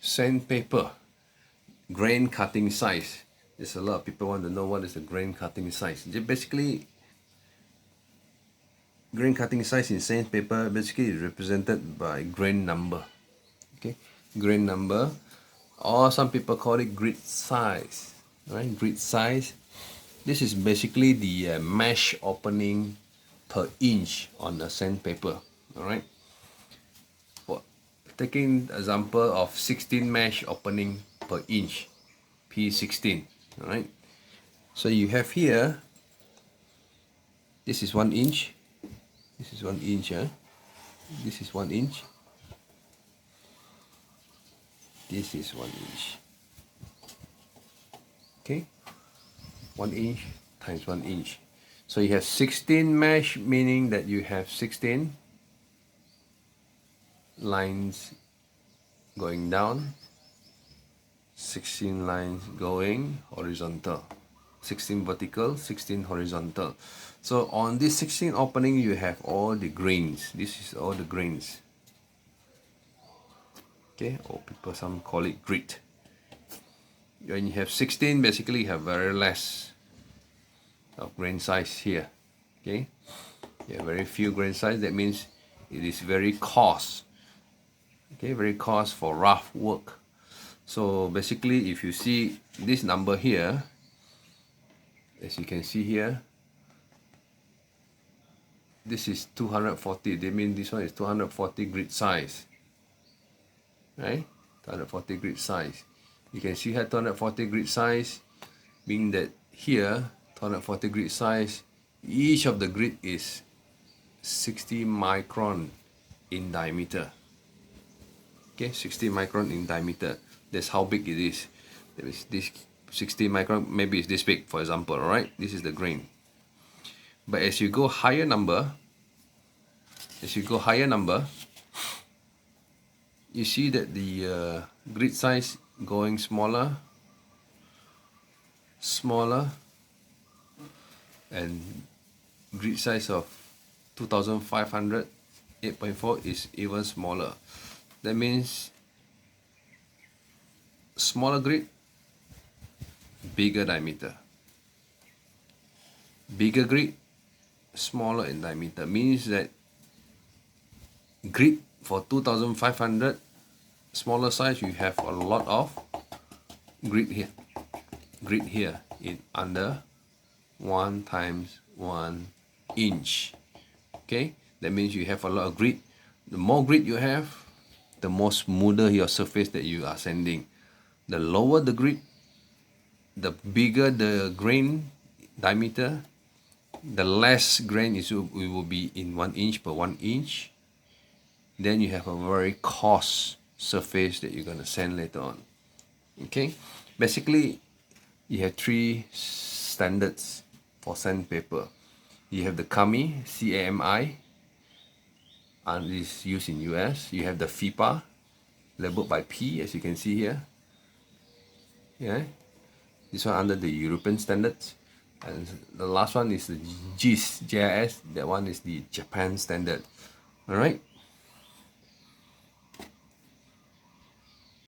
Sandpaper, grain cutting size. There's a lot of people want to know what is the grain cutting size. Basically, grain cutting size in sandpaper basically is represented by grain number. Okay, grain number, or some people call it grid size. Right, grid size. This is basically the mesh opening per inch on the sandpaper. All right. Taking example of 16 mesh opening per inch, P16, all right? So you have here, this is 1 inch, this is 1 inch, this is 1 inch, this is 1 inch, okay? 1 inch times 1 inch. So you have 16 mesh, meaning that you have 16 lines going down, 16 lines going horizontal, 16 vertical, 16 horizontal. So on this 16 opening you have all the grains. This is all the grains, okay, or people some call it grid. When you have 16, basically you have very less of grain size here, okay? You have very few grain size. That means it is very coarse. Okay, very coarse for rough work. So basically, if you see this number here, as you can see here, this is 240. They mean this one is 240 grid size, right? 240 grid size. You can see here 240 grid size, meaning that here 240 grid size, each of the grid is 60 micron in diameter. Okay, 60 micron in diameter. That's how big it is. That is this 60 micron, maybe it's this big, for example, alright? This is the grain. But as you go higher number, you see that the grid size going smaller, and grid size of 2500, 8.4 is even smaller. That means smaller grid, bigger diameter. Bigger grid, smaller in diameter. Means that grid for 2500, smaller size, you have a lot of grid here. Grid here in under 1 times 1 inch. Okay, that means you have a lot of grid. The more grid you have, the more smoother your surface that you are sanding. The lower the grid, the bigger the grain diameter, the less grain it will be in 1 inch per 1 inch. Then you have a very coarse surface that you're going to sand later on. Okay, basically you have 3 standards for sandpaper. You have the CAMI, CAMI, and is used in US. You have the FIPA, labeled by P, as you can see here. Yeah, this one under the European standards, and the last one is the GIS, that one is the Japan standard. All right.